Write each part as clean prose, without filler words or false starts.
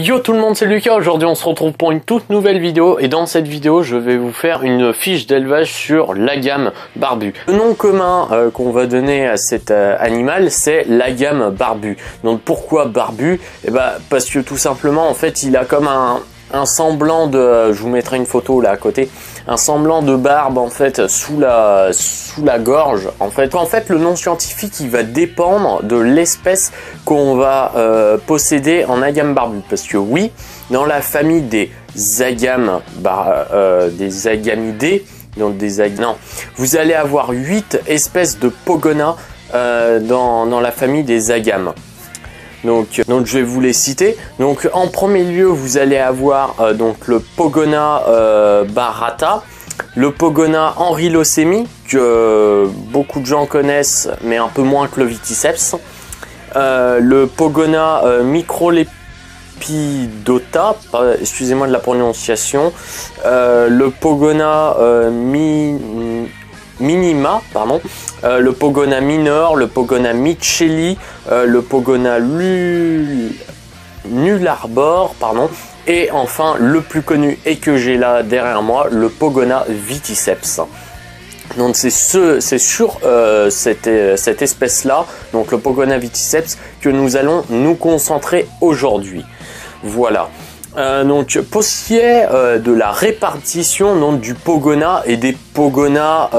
Yo tout le monde, c'est Lucas. Aujourd'hui on se retrouve pour une toute nouvelle vidéo et dans cette vidéo je vais vous faire une fiche d'élevage sur l'agame barbu. Le nom commun qu'on va donner à cet animal, c'est l'agame barbu. Donc pourquoi barbu? Parce que tout simplement en fait il a comme un semblant de, je vous mettrai une photo là à côté, un semblant de barbe en fait sous la gorge. En fait le nom scientifique il va dépendre de l'espèce qu'on va posséder en agame barbu, parce que oui, dans la famille des agames des agamidés, donc vous allez avoir 8 espèces de pogona dans la famille des agames. Donc je vais vous les citer. Donc en premier lieu vous allez avoir donc le pogona barata, le pogona henrilocemi que beaucoup de gens connaissent mais un peu moins que le viticeps, le pogona microlepidota, excusez-moi de la prononciation, le pogona minima, pardon, le pogona minor, le pogona micheli, le pogona nullarbor, pardon, et enfin le plus connu et que j'ai là derrière moi, le pogona viticeps. Donc c'est sur cette espèce là, donc le pogona viticeps, que nous allons nous concentrer aujourd'hui. Voilà. Donc pour ce qui est de la répartition donc, du pogona et des pogonas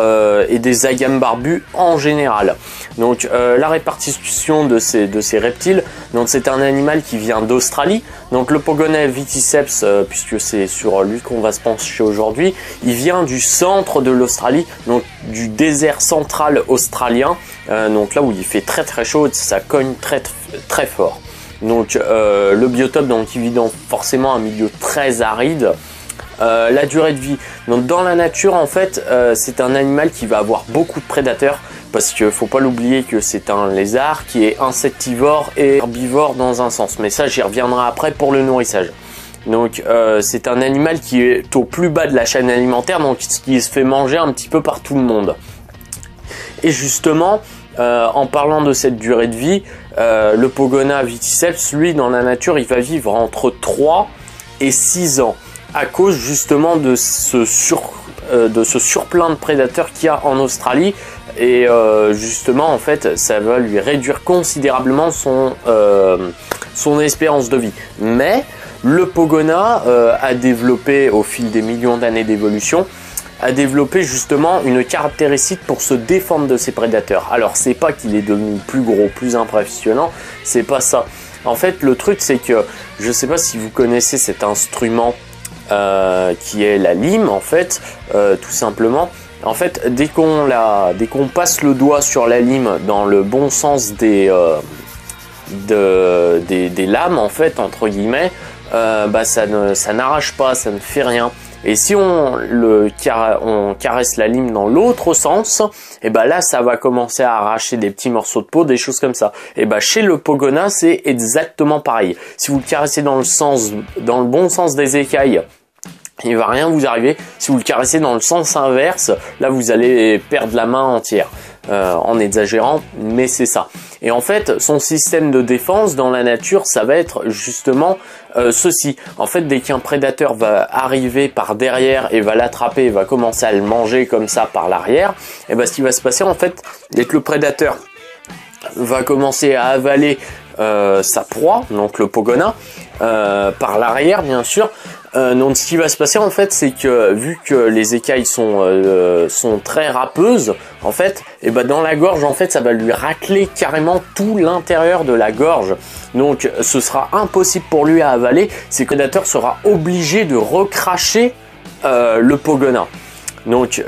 et des agames barbus en général. Donc la répartition de ces reptiles, donc c'est un animal qui vient d'Australie. Donc le pogona viticeps, puisque c'est sur lui qu'on va se pencher aujourd'hui, il vient du centre de l'Australie, donc du désert central australien, donc là où il fait très très chaud, ça cogne très fort. Donc le biotope, donc il vit dans forcément un milieu très aride. La durée de vie, donc dans la nature en fait c'est un animal qui va avoir beaucoup de prédateurs, parce qu'il faut pas l'oublier que c'est un lézard qui est insectivore et herbivore dans un sens, mais ça j'y reviendrai après pour le nourrissage. Donc c'est un animal qui est au plus bas de la chaîne alimentaire, donc qui se fait manger un petit peu par tout le monde. Et justement en parlant de cette durée de vie, le pogona viticeps, lui, dans la nature, il va vivre entre 3 et 6 ans, à cause justement de ce surplein de prédateurs qu'il y a en Australie. Et justement, en fait, ça va lui réduire considérablement son espérance de vie. Mais le pogona a développé, au fil des millions d'années d'évolution, a développé justement une caractéristique pour se défendre de ses prédateurs. Alors c'est pas qu'il est devenu plus gros, plus impressionnant, c'est pas ça. En fait le truc c'est que, je sais pas si vous connaissez cet instrument qui est la lime en fait, tout simplement. En fait dès qu'on passe le doigt sur la lime dans le bon sens des lames en fait, entre guillemets, ça n'arrache pas, ça ne fait rien. Et si on caresse la lime dans l'autre sens, et là ça va commencer à arracher des petits morceaux de peau, des choses comme ça. Et chez le pogona c'est exactement pareil. Si vous le caressez dans le bon sens des écailles, il va rien vous arriver. Si vous le caressez dans le sens inverse, là vous allez perdre la main entière. En exagérant, mais c'est ça. Et en fait, son système de défense dans la nature, ça va être justement ceci. En fait, dès qu'un prédateur va arriver par derrière et va l'attraper et va commencer à le manger comme ça par l'arrière, et ce qui va se passer en fait, dès que le prédateur va commencer à avaler sa proie, donc le pogona, par l'arrière bien sûr. Donc ce qui va se passer en fait, c'est que vu que les écailles sont très râpeuses en fait, dans la gorge en fait ça va lui racler carrément tout l'intérieur de la gorge. Donc ce sera impossible pour lui à avaler. Ses prédateurs sera obligé de recracher le pogona. Donc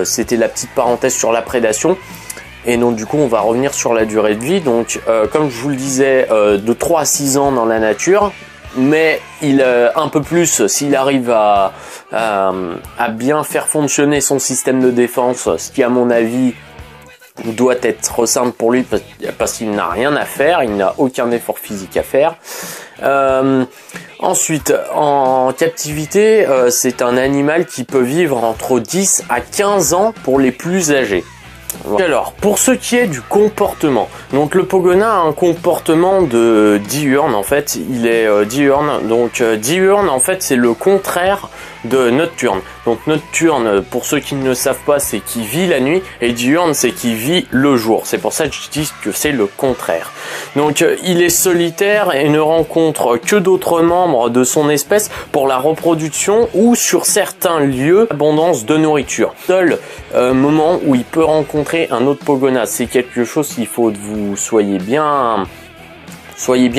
c'était la petite parenthèse sur la prédation. Et donc du coup on va revenir sur la durée de vie. Donc comme je vous le disais, de 3 à 6 ans dans la nature. Mais un peu plus s'il arrive à bien faire fonctionner son système de défense, ce qui à mon avis doit être simple pour lui parce qu'il n'a rien à faire, il n'a aucun effort physique à faire. Ensuite, en captivité, c'est un animal qui peut vivre entre 10 à 15 ans pour les plus âgés. Alors, pour ce qui est du comportement, donc le Pogona a un comportement de diurne, en fait, il est diurne, donc diurne, en fait, c'est le contraire de nocturne. Donc nocturne, pour ceux qui ne le savent pas, c'est qui vit la nuit, et diurne, c'est qui vit le jour. C'est pour ça que je dis que c'est le contraire. Donc il est solitaire et ne rencontre que d'autres membres de son espèce pour la reproduction ou sur certains lieux abondance de nourriture. Seul moment où il peut rencontrer un autre Pogona, c'est quelque chose qu'il faut que vous soyez bien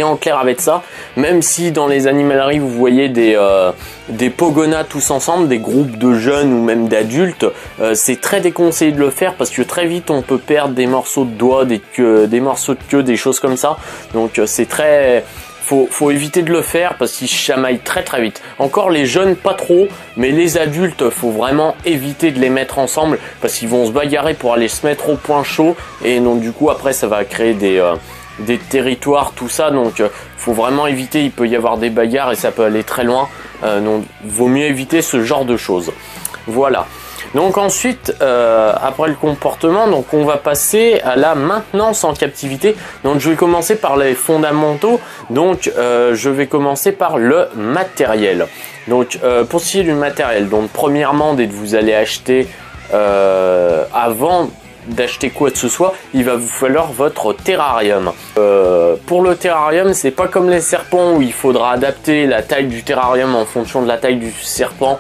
en clair avec ça, même si dans les animaleries vous voyez des Pogonas tous ensemble, des groupes de jeunes ou même d'adultes, c'est très déconseillé de le faire parce que très vite on peut perdre des morceaux de doigts, des morceaux de queue, des choses comme ça. Donc c'est très... Faut éviter de le faire parce qu'ils chamaillent très très vite. Encore les jeunes pas trop, mais les adultes faut vraiment éviter de les mettre ensemble parce qu'ils vont se bagarrer pour aller se mettre au point chaud et donc du coup après ça va créer des territoires, tout ça, donc faut vraiment éviter, il peut y avoir des bagarres et ça peut aller très loin, donc vaut mieux éviter ce genre de choses. Voilà. Donc ensuite, après le comportement, donc on va passer à la maintenance en captivité. Donc je vais commencer par les fondamentaux. Donc je vais commencer par le matériel. Donc pour ce qui est du matériel, donc premièrement, dès que vous allez acheter avant d'acheter quoi que ce soit, il va vous falloir votre terrarium. Pour le terrarium, c'est pas comme les serpents où il faudra adapter la taille du terrarium en fonction de la taille du serpent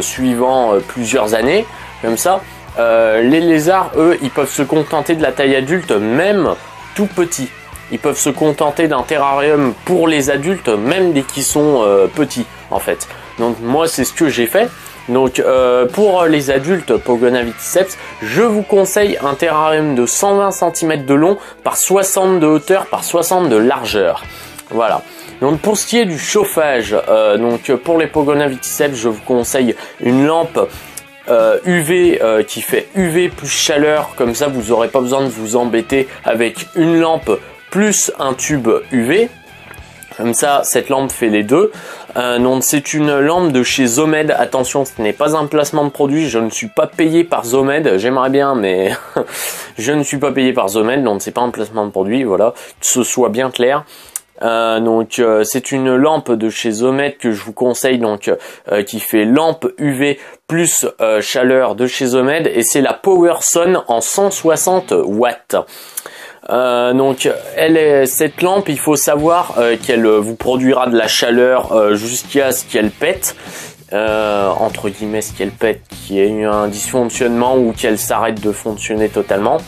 suivant plusieurs années, comme ça. Les lézards, eux, ils peuvent se contenter de la taille adulte, même tout petit. Ils peuvent se contenter d'un terrarium pour les adultes, même dès qu'ils sont petits, en fait. Donc moi, c'est ce que j'ai fait. Donc pour les adultes Pogona viticeps, je vous conseille un terrarium de 120 cm de long par 60 de hauteur par 60 de largeur. Voilà. Donc pour ce qui est du chauffage, donc pour les Pogona viticeps, je vous conseille une lampe UV qui fait UV plus chaleur, comme ça vous n'aurez pas besoin de vous embêter avec une lampe plus un tube UV. Comme ça, cette lampe fait les deux. Donc c'est une lampe de chez Zomed. Attention, ce n'est pas un placement de produit. Je ne suis pas payé par Zomed. J'aimerais bien, mais je ne suis pas payé par Zomed. Donc c'est pas un placement de produit. Voilà, que ce soit bien clair. C'est une lampe de chez Zomed que je vous conseille, donc qui fait lampe UV plus chaleur de chez Zomed, et c'est la PowerSon en 160 watts. Cette lampe, il faut savoir qu'elle vous produira de la chaleur jusqu'à ce qu'elle pète, entre guillemets, ce qu'elle pète, qu'il y ait un dysfonctionnement ou qu'elle s'arrête de fonctionner totalement.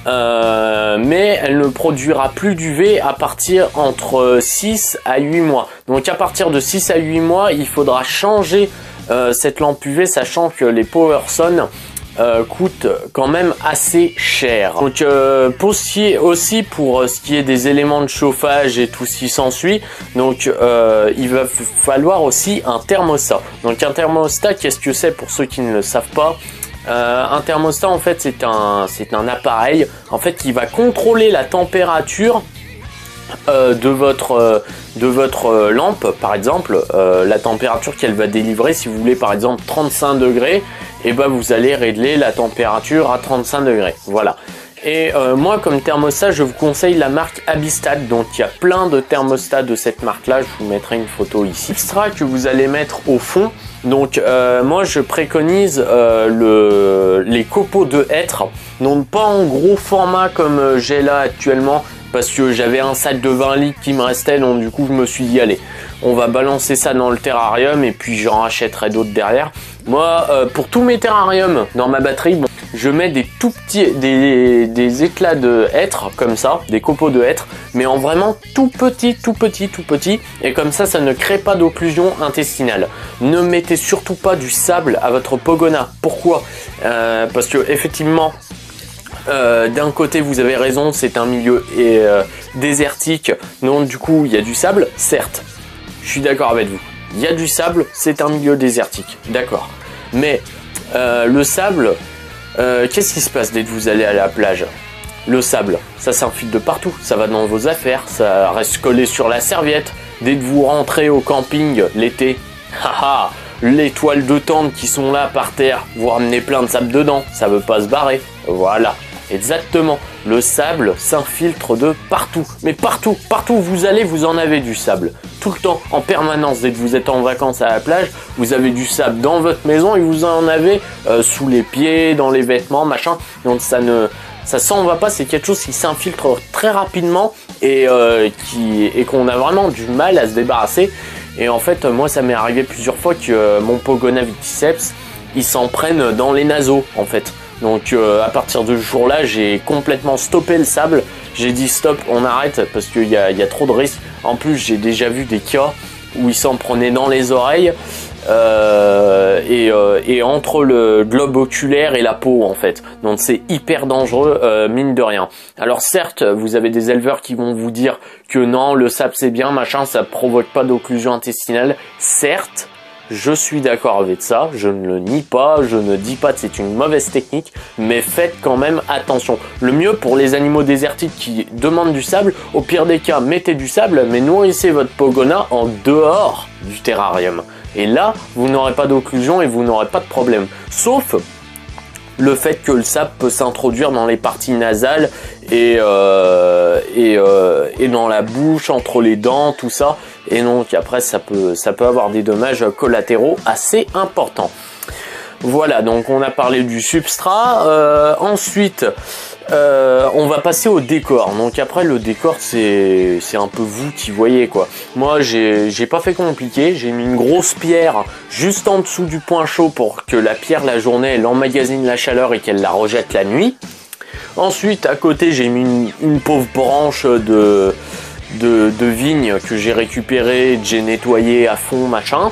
Mais elle ne produira plus d'UV à partir entre 6 à 8 mois. Donc à partir de 6 à 8 mois, il faudra changer cette lampe UV, sachant que les PowerSon coûtent quand même assez cher. Donc pour ce qui est des éléments de chauffage et tout ce qui s'ensuit, donc il va falloir aussi un thermostat. Donc un thermostat, qu'est-ce que c'est pour ceux qui ne le savent pas? Un thermostat, en fait, c'est un appareil en fait qui va contrôler la température de votre lampe, par exemple, la température qu'elle va délivrer. Si vous voulez par exemple 35 degrés, et ben vous allez régler la température à 35 degrés. Voilà. Et moi, comme thermostat, je vous conseille la marque Abistad. Donc il y a plein de thermostats de cette marque là, je vous mettrai une photo ici. Extra que vous allez mettre au fond. Donc moi je préconise les copeaux de hêtre, donc pas en gros format comme j'ai là actuellement, parce que j'avais un sac de 20 litres qui me restait, donc du coup je me suis dit allez, on va balancer ça dans le terrarium et puis j'en rachèterai d'autres derrière. Moi pour tous mes terrariums dans ma batterie, bon, je mets des tout petits, des éclats de hêtre comme ça, des copeaux de hêtre, mais en vraiment tout petit, et comme ça, ça ne crée pas d'occlusion intestinale. Ne mettez surtout pas du sable à votre Pogona. Pourquoi? Parce que effectivement, d'un côté vous avez raison, c'est un milieu désertique, donc du coup il y a du sable, certes, je suis d'accord avec vous, il y a du sable, c'est un milieu désertique, d'accord, mais le sable, qu'est-ce qui se passe dès que vous allez à la plage? Le sable, ça s'infiltre de partout, ça va dans vos affaires, ça reste collé sur la serviette. Dès que vous rentrez au camping l'été, haha, les toiles de tente qui sont là par terre, vous ramenez plein de sable dedans, ça veut pas se barrer. Voilà, exactement. Le sable s'infiltre de partout. Mais partout, partout où vous allez, vous en avez du sable. Tout le temps, en permanence. Dès que vous êtes en vacances à la plage, vous avez du sable dans votre maison et vous en avez sous les pieds, dans les vêtements, machin. Donc ça s'en va pas, c'est quelque chose qui s'infiltre très rapidement et qu'on a vraiment du mal à se débarrasser. Et en fait, moi, ça m'est arrivé plusieurs fois que mon Pogona Viticeps, il s'en prenne dans les naseaux, en fait. Donc à partir de ce jour-là, j'ai complètement stoppé le sable. J'ai dit stop, on arrête parce qu'il y a trop de risques. En plus, j'ai déjà vu des cas où il s'en prenait dans les oreilles et entre le globe oculaire et la peau en fait. Donc c'est hyper dangereux mine de rien. Alors certes, vous avez des éleveurs qui vont vous dire que non, le sable c'est bien, machin, ça provoque pas d'occlusion intestinale. Certes, je suis d'accord avec ça, je ne le nie pas, je ne dis pas que c'est une mauvaise technique, mais faites quand même attention. Le mieux pour les animaux désertiques qui demandent du sable, au pire des cas, mettez du sable, mais nourrissez votre Pogona en dehors du terrarium. Et là, vous n'aurez pas d'occlusion et vous n'aurez pas de problème. Sauf le fait que le sable peut s'introduire dans les parties nasales et dans la bouche, entre les dents, tout ça. Et donc après, ça peut avoir des dommages collatéraux assez importants. Voilà, donc on a parlé du substrat. Ensuite, on va passer au décor. Donc après, le décor, c'est un peu vous qui voyez quoi. Moi, j'ai pas fait compliqué. J'ai mis une grosse pierre juste en dessous du point chaud pour que la pierre, la journée, elle emmagasine la chaleur et qu'elle la rejette la nuit. Ensuite, à côté, j'ai mis une pauvre branche de vigne que j'ai récupérée, que j'ai nettoyée à fond, machin.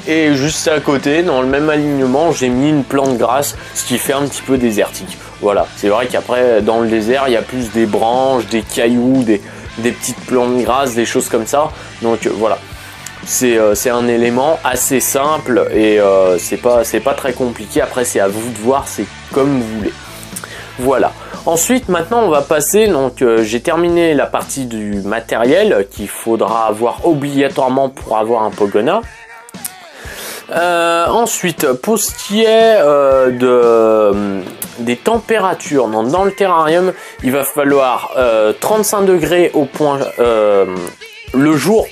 Et juste à côté, dans le même alignement, j'ai mis une plante grasse, ce qui fait un petit peu désertique. Voilà, c'est vrai qu'après, dans le désert, il y a plus des branches, des cailloux, des petites plantes grasses, des choses comme ça. Donc voilà, c'est un élément assez simple et c'est pas très compliqué. Après, c'est à vous de voir, c'est comme vous voulez. Voilà. Ensuite, maintenant, on va passer, donc j'ai terminé la partie du matériel qu'il faudra avoir obligatoirement pour avoir un Pogona. Ensuite, pour ce qui est des températures, donc dans le terrarium, il va falloir 35 degrés au point le jour.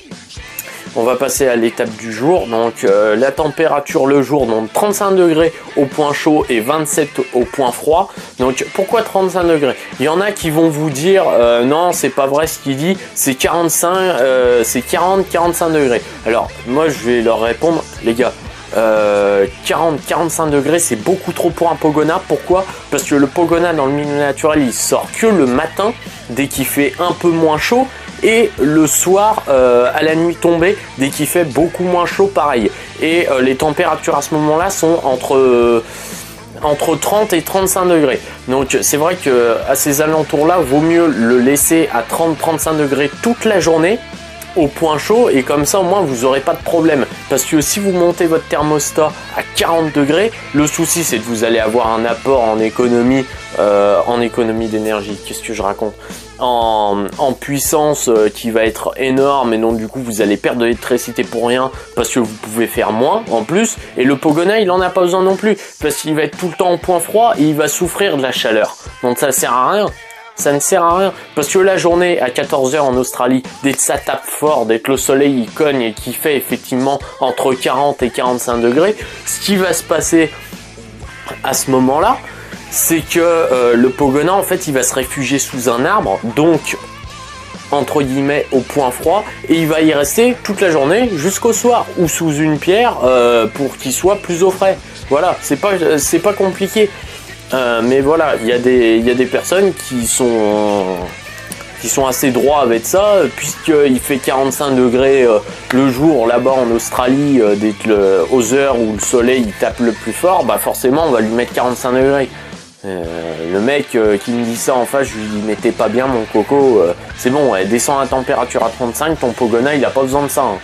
On va passer à l'étape du jour. Donc la température le jour, donc 35 degrés au point chaud et 27 au point froid. Donc pourquoi 35 degrés? Il y en a qui vont vous dire non, c'est pas vrai ce qu'il dit, c'est 45, c'est 40-45 degrés. Alors moi je vais leur répondre, les gars, 40-45 degrés c'est beaucoup trop pour un Pogona. Pourquoi? Parce que le Pogona dans le milieu naturel il sort que le matin dès qu'il fait un peu moins chaud et le soir à la nuit tombée dès qu'il fait beaucoup moins chaud pareil. Et les températures à ce moment là sont entre 30 et 35 degrés. Donc c'est vrai que à ces alentours là vaut mieux le laisser à 30-35 degrés toute la journée au point chaud et comme ça au moins vous n'aurez pas de problème, parce que si vous montez votre thermostat à 40 degrés, le souci c'est que vous allez avoir un apport en économie d'énergie, qu'est-ce que je raconte, en puissance qui va être énorme et donc du coup vous allez perdre de l'électricité pour rien parce que vous pouvez faire moins en plus. Et le Pogona il en a pas besoin non plus parce qu'il va être tout le temps au point froid et il va souffrir de la chaleur, donc ça sert à rien. Ça ne sert à rien parce que la journée à 14 h en Australie, dès que ça tape fort, dès que le soleil il cogne et qu'il fait effectivement entre 40 et 45 degrés, ce qui va se passer à ce moment-là, c'est que le Pogona en fait il va se réfugier sous un arbre, donc entre guillemets au point froid, et il va y rester toute la journée jusqu'au soir ou sous une pierre pour qu'il soit plus au frais. Voilà, c'est pas compliqué. Mais voilà, il y a des personnes qui sont assez droits avec ça, puisqu'il fait 45 degrés le jour là-bas en Australie, aux heures où le soleil il tape le plus fort, bah forcément on va lui mettre 45 degrés. Le mec qui me dit ça en face, je lui dis mettez pas bien mon coco, c'est bon, elle descend la température à 35, ton Pogona il a pas besoin de ça. Hein.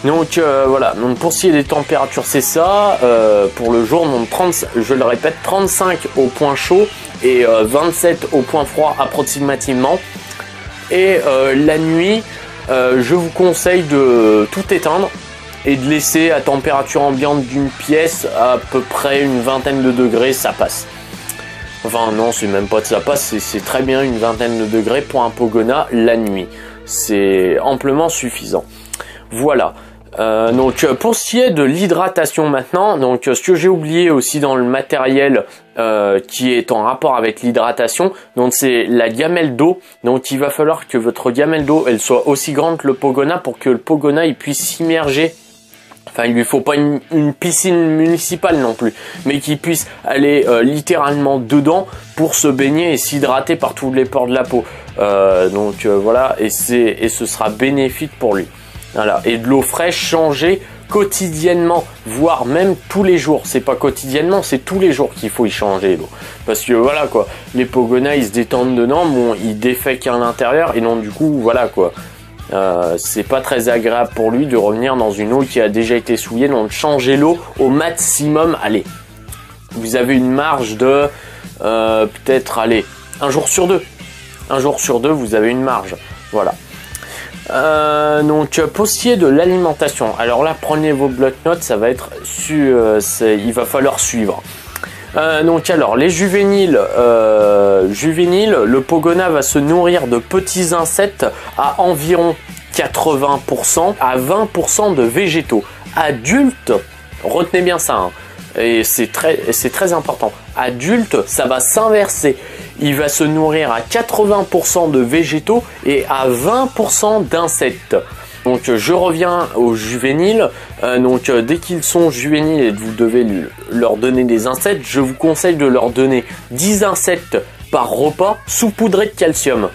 Donc voilà, donc pour ce qui est des températures c'est ça, pour le jour, donc je le répète, 35 au point chaud et 27 au point froid approximativement. Et la nuit, je vous conseille de tout éteindre et de laisser à température ambiante d'une pièce à peu près une vingtaine de degrés, ça passe. Enfin non, c'est même pas que ça passe, c'est très bien une vingtaine de degrés pour un Pogona la nuit. C'est amplement suffisant. Voilà. Donc pour ce qui est de l'hydratation maintenant, donc ce que j'ai oublié aussi dans le matériel qui est en rapport avec l'hydratation, donc c'est la gamelle d'eau. Donc il va falloir que votre gamelle d'eau elle soit aussi grande que le Pogona pour que le Pogona il puisse s'immerger. Enfin, il lui faut pas une piscine municipale non plus, mais qu'il puisse aller littéralement dedans pour se baigner et s'hydrater par tous les pores de la peau. Voilà, et ce sera bénéfique pour lui. Voilà, et de l'eau fraîche changée quotidiennement, voire même tous les jours. C'est pas quotidiennement, c'est tous les jours qu'il faut y changer l'eau. Parce que voilà quoi, les Pogona ils se détendent dedans, bon ils défèquent à l'intérieur et donc du coup voilà quoi. C'est pas très agréable pour lui de revenir dans une eau qui a déjà été souillée, donc changez l'eau au maximum. Allez, vous avez une marge de peut-être allez un jour sur deux vous avez une marge, voilà. Donc pour ce qui est de l'alimentation, alors là prenez vos bloc-notes, ça va être il va falloir suivre. Donc alors les juvéniles, le Pogona va se nourrir de petits insectes à environ 80% à 20% de végétaux. Adulte, retenez bien ça, hein, et c'est très important. Adulte, ça va s'inverser. Il va se nourrir à 80% de végétaux et à 20% d'insectes. Donc je reviens aux juvéniles. Dès qu'ils sont juvéniles et que vous devez leur donner des insectes, je vous conseille de leur donner 10 insectes par repas saupoudrés de calcium.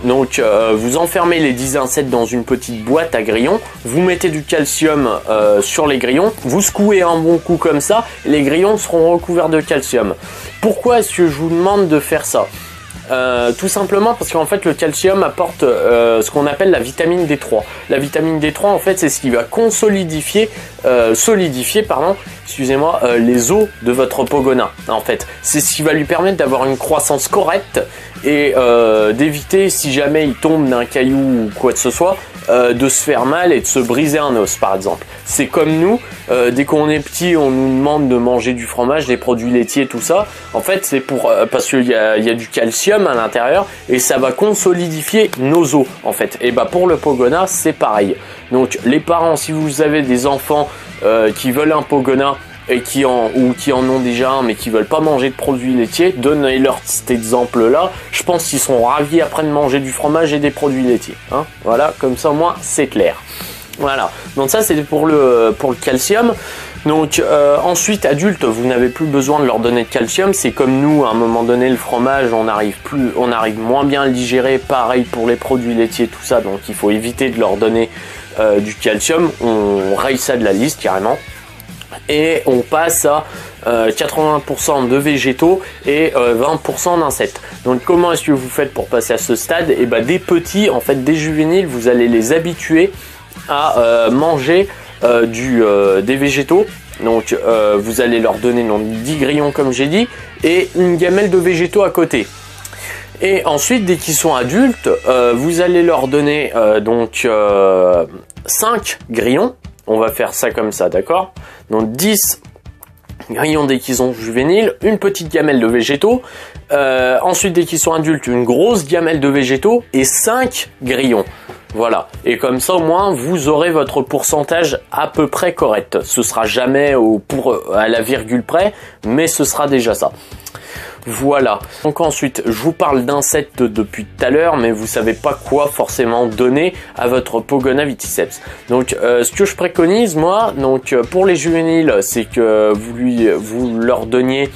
Donc vous enfermez les 10 insectes dans une petite boîte à grillons, vous mettez du calcium sur les grillons, vous secouez un bon coup comme ça, les grillons seront recouverts de calcium. Pourquoi est-ce que je vous demande de faire ça ? Tout simplement parce qu'en fait le calcium apporte ce qu'on appelle la vitamine D3. La vitamine D3 en fait c'est ce qui va solidifier les os de votre Pogona. En fait c'est ce qui va lui permettre d'avoir une croissance correcte et d'éviter, si jamais il tombe d'un caillou ou quoi que ce soit, de se faire mal et de se briser un os par exemple. C'est comme nous, dès qu'on est petit on nous demande de manger du fromage, des produits laitiers, tout ça. En fait c'est parce qu'il y a du calcium à l'intérieur et ça va consolidifier nos os en fait. Et bah pour le Pogona c'est pareil. Donc les parents, si vous avez des enfants qui veulent un Pogona et qui en ont déjà un mais qui veulent pas manger de produits laitiers, donnez-leur cet exemple là. Je pense qu'ils seront ravis après de manger du fromage et des produits laitiers, hein. Voilà, comme ça au moins c'est clair. Voilà, donc ça c'est pour le calcium. Donc ensuite adulte, vous n'avez plus besoin de leur donner de calcium. C'est comme nous, à un moment donné le fromage on arrive moins bien à le digérer. Pareil pour les produits laitiers, tout ça. Donc il faut éviter de leur donner du calcium. On raye ça de la liste carrément. Et on passe à 80% de végétaux et 20% d'insectes. Donc comment est-ce que vous faites pour passer à ce stade? Et ben des petits, en fait des juvéniles, vous allez les habituer à manger des végétaux. Donc vous allez leur donner 10 grillons comme j'ai dit et une gamelle de végétaux à côté. Et ensuite dès qu'ils sont adultes, vous allez leur donner 5 grillons. On va faire ça comme ça, d'accord? Donc 10 grillons dès qu'ils sont juvéniles, une petite gamelle de végétaux. Ensuite dès qu'ils sont adultes, une grosse gamelle de végétaux et 5 grillons. Voilà, et comme ça au moins vous aurez votre pourcentage à peu près correct. Ce sera jamais à la virgule près, mais ce sera déjà ça. Voilà, donc ensuite je vous parle d'insectes depuis tout à l'heure, mais vous savez pas quoi forcément donner à votre Pogona viticeps. Donc ce que je préconise moi, donc pour les juvéniles, c'est que vous leur donniez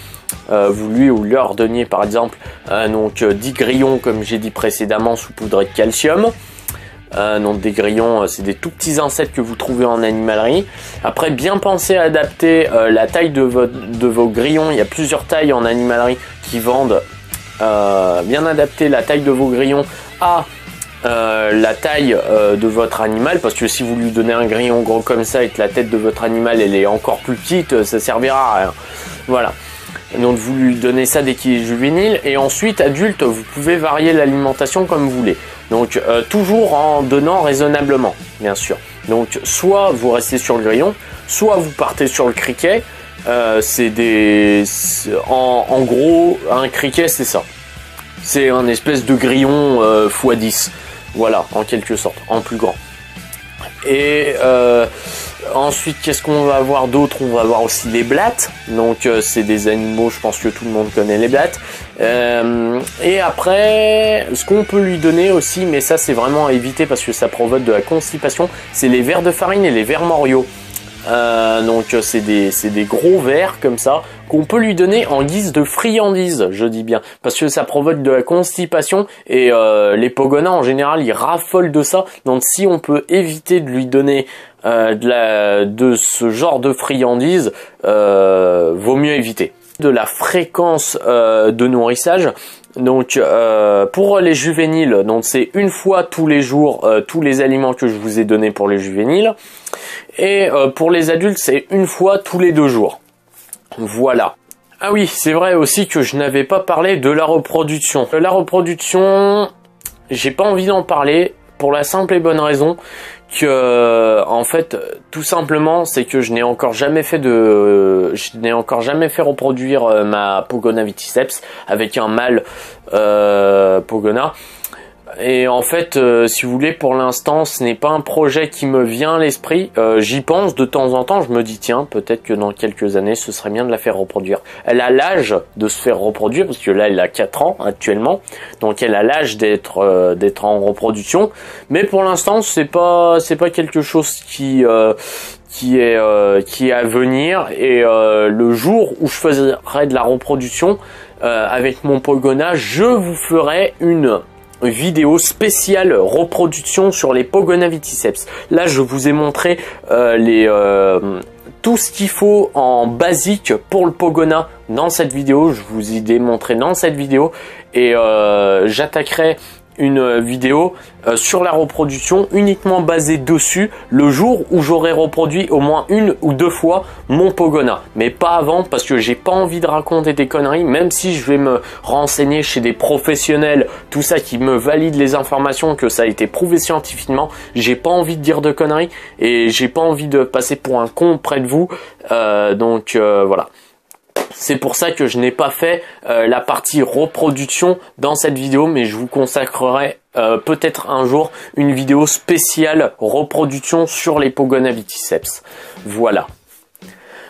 par exemple 10 grillons comme j'ai dit précédemment saupoudrés de calcium. Donc des grillons, c'est des tout petits insectes que vous trouvez en animalerie. Après bien penser à adapter la taille de vos grillons. Il y a plusieurs tailles en animalerie qui vendent. Bien adapter la taille de vos grillons à la taille de votre animal, parce que si vous lui donnez un grillon gros comme ça et que la tête de votre animal elle est encore plus petite, ça servira à rien. Voilà. Donc vous lui donnez ça dès qu'il est juvénile et ensuite adulte vous pouvez varier l'alimentation comme vous voulez. Donc toujours en donnant raisonnablement, bien sûr. Donc soit vous restez sur le grillon, soit vous partez sur le criquet. En gros, un criquet c'est ça. C'est un espèce de grillon x10. Voilà, en quelque sorte, en plus grand. Et ensuite, qu'est-ce qu'on va avoir d'autre? On va avoir aussi les blattes. Donc, c'est des animaux, je pense que tout le monde connaît les blattes. Et après, ce qu'on peut lui donner aussi, mais ça c'est vraiment à éviter parce que ça provoque de la constipation, c'est les vers de farine et les vers moriaux. Donc c'est des gros vers comme ça qu'on peut lui donner en guise de friandise, je dis bien, parce que ça provoque de la constipation et les pogonas en général ils raffolent de ça. Donc si on peut éviter de lui donner de ce genre de friandise, vaut mieux éviter. De la fréquence de nourrissage. Donc pour les juvéniles, donc c'est une fois tous les jours tous les aliments que je vous ai donnés pour les juvéniles. Et pour les adultes, c'est une fois tous les 2 jours. Voilà. Ah oui, c'est vrai aussi que je n'avais pas parlé de la reproduction. La reproduction, j'ai pas envie d'en parler pour la simple et bonne raison que, en fait, tout simplement, c'est que je n'ai encore jamais fait reproduire ma Pogona viticeps avec un mâle Pogona. Et en fait, si vous voulez, pour l'instant, ce n'est pas un projet qui me vient à l'esprit. J'y pense de temps en temps, je me dis, tiens, peut-être que dans quelques années, ce serait bien de la faire reproduire. Elle a l'âge de se faire reproduire, parce que là, elle a 4 ans actuellement. Donc, elle a l'âge d'être en reproduction. Mais pour l'instant, c'est pas quelque chose qui est à venir. Et le jour où je ferai de la reproduction avec mon Pogona, je vous ferai une vidéo spéciale reproduction sur les Pogona viticeps. Là, je vous ai montré tout ce qu'il faut en basique pour le Pogona dans cette vidéo. Je vous ai démontré dans cette vidéo et j'attaquerai une vidéo sur la reproduction uniquement basée dessus le jour où j'aurai reproduit au moins 1 ou 2 fois mon Pogona, mais pas avant parce que j'ai pas envie de raconter des conneries, même si je vais me renseigner chez des professionnels, tout ça qui me valide les informations, que ça a été prouvé scientifiquement. J'ai pas envie de dire de conneries et j'ai pas envie de passer pour un con près de vous, donc voilà. C'est pour ça que je n'ai pas fait la partie reproduction dans cette vidéo, mais je vous consacrerai peut-être un jour une vidéo spéciale reproduction sur les Pogona viticeps. Voilà.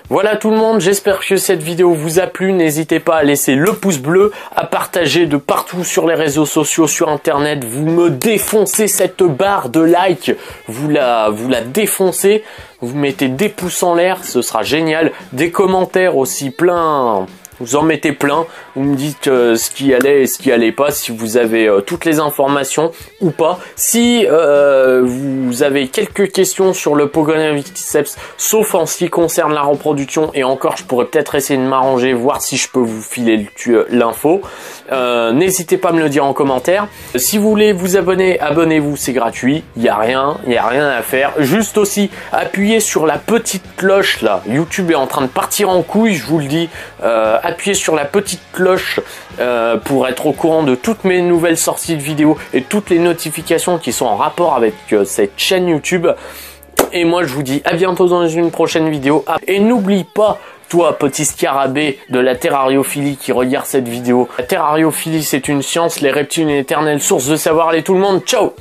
Voilà tout le monde, j'espère que cette vidéo vous a plu. N'hésitez pas à laisser le pouce bleu, à partager de partout sur les réseaux sociaux, sur internet. Vous me défoncez cette barre de like, vous la défoncez, vous mettez des pouces en l'air, ce sera génial. Des commentaires aussi plein. Vous en mettez plein, vous me dites ce qui allait et ce qui allait pas, si vous avez toutes les informations ou pas. Si vous avez quelques questions sur le Pogona viticeps, sauf en ce qui concerne la reproduction, et encore je pourrais peut-être essayer de m'arranger, voir si je peux vous filer l'info. N'hésitez pas à me le dire en commentaire. Si vous voulez vous abonner, abonnez-vous, c'est gratuit, il n'y a rien à faire. Juste aussi, appuyez sur la petite cloche là, YouTube est en train de partir en couille, je vous le dis. Appuyez sur la petite cloche pour être au courant de toutes mes nouvelles sorties de vidéos et toutes les notifications qui sont en rapport avec cette chaîne YouTube. Et moi je vous dis à bientôt dans une prochaine vidéo. Et n'oublie pas, toi petit scarabée de la terrariophilie qui regarde cette vidéo, la terrariophilie c'est une science, les reptiles une éternelle source de savoir. Allez tout le monde, ciao!